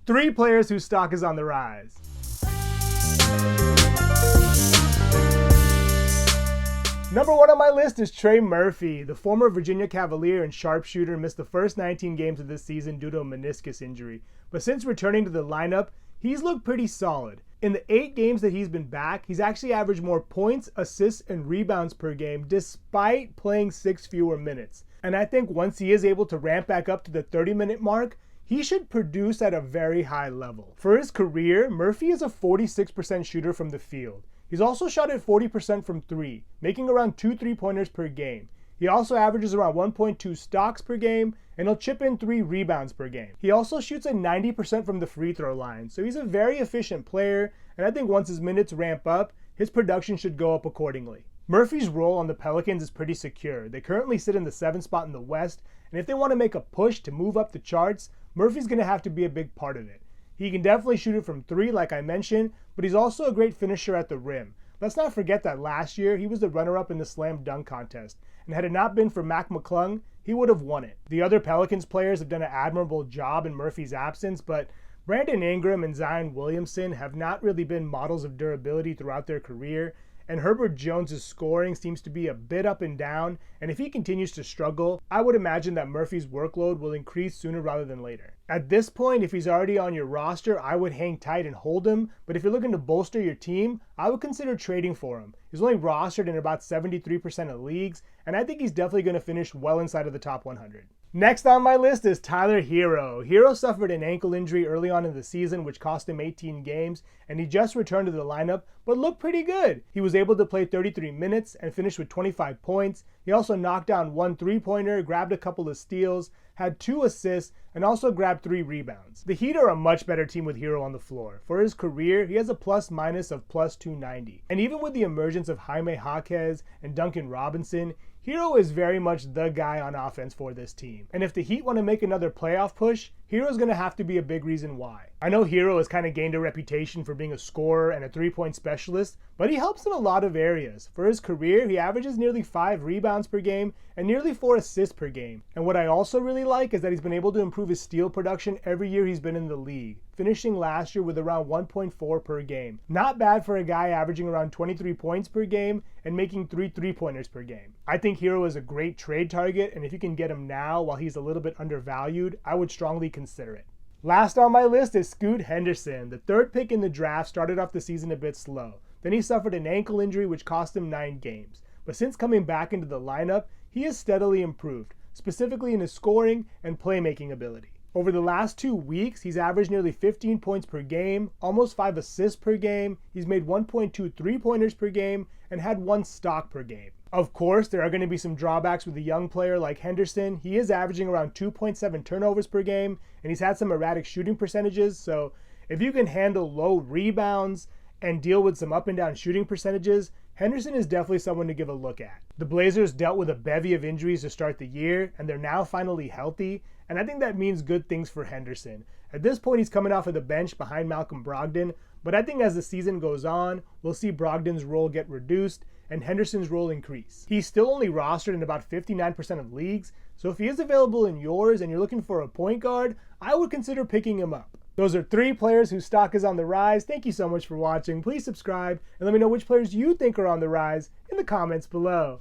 3 players whose stock is on the rise. Number 1 on my list is Trey Murphy. The former Virginia Cavalier and sharpshooter missed the first 19 games of this season due to a meniscus injury. But since returning to the lineup, he's looked pretty solid. In the 8 games that he's been back, he's actually averaged more points, assists, and rebounds per game despite playing 6 fewer minutes. And I think once he is able to ramp back up to the 30-minute mark, he should produce at a very high level. For his career, Murphy is a 46% shooter from the field. He's also shot at 40% from 3, making around 2 3-pointers per game. He also averages around 1.2 stocks per game, and he'll chip in 3 rebounds per game. He also shoots at 90% from the free throw line, so he's a very efficient player, and I think once his minutes ramp up, his production should go up accordingly. Murphy's role on the Pelicans is pretty secure. They currently sit in the 7th spot in the West, and if they want to make a push to move up the charts, Murphy's going to have to be a big part of it. He can definitely shoot it from 3 like I mentioned, but he's also a great finisher at the rim. Let's not forget that last year he was the runner-up in the slam dunk contest, and had it not been for Mac McClung, he would have won it. The other Pelicans players have done an admirable job in Murphy's absence, but Brandon Ingram and Zion Williamson have not really been models of durability throughout their career, and Herbert Jones' scoring seems to be a bit up and down, and if he continues to struggle, I would imagine that Murphy's workload will increase sooner rather than later. At this point, if he's already on your roster, I would hang tight and hold him, but if you're looking to bolster your team, I would consider trading for him. He's only rostered in about 73% of leagues, and I think he's definitely going to finish well inside of the top 100. Next on my list is Tyler Herro. Herro suffered an ankle injury early on in the season, which cost him 18 games, and he just returned to the lineup, but looked pretty good. He was able to play 33 minutes and finish with 25 points. He also knocked down 1 3-pointer, grabbed a couple of steals, had 2 assists, and also grabbed 3 rebounds. The Heat are a much better team with Herro on the floor. For his career, he has a plus-minus of plus 290. And even with the emergence of Jaime Jaquez and Duncan Robinson, Herro is very much the guy on offense for this team. And if the Heat want to make another playoff push, Herro's going to have to be a big reason why. I know Herro has kind of gained a reputation for being a scorer and a 3-point specialist, but he helps in a lot of areas. For his career, he averages nearly 5 rebounds per game and nearly 4 assists per game. And what I also really like is that he's been able to improve his steal production every year he's been in the league, finishing last year with around 1.4 per game. Not bad for a guy averaging around 23 points per game and making 3 3-pointers per game. I think Herro is a great trade target, and if you can get him now while he's a little bit undervalued, I would strongly consider it. Last on my list is Scoot Henderson. The 3rd pick in the draft started off the season a bit slow. Then he suffered an ankle injury which cost him 9 games. But since coming back into the lineup, he has steadily improved, specifically in his scoring and playmaking ability. Over the last 2 weeks, he's averaged nearly 15 points per game, almost 5 assists per game, he's made 1.2 3-pointers per game, and had 1 stock per game. Of course, there are going to be some drawbacks with a young player like Henderson. He is averaging around 2.7 turnovers per game, and he's had some erratic shooting percentages, so if you can handle low rebounds and deal with some up and down shooting percentages, Henderson is definitely someone to give a look at. The Blazers dealt with a bevy of injuries to start the year, and they're now finally healthy, and I think that means good things for Henderson. At this point, he's coming off of the bench behind Malcolm Brogdon, but I think as the season goes on, we'll see Brogdon's role get reduced and Henderson's role increase. He's still only rostered in about 59% of leagues, so if he is available in yours and you're looking for a point guard, I would consider picking him up. Those are 3 players whose stock is on the rise. Thank you so much for watching. Please subscribe and let me know which players you think are on the rise in the comments below.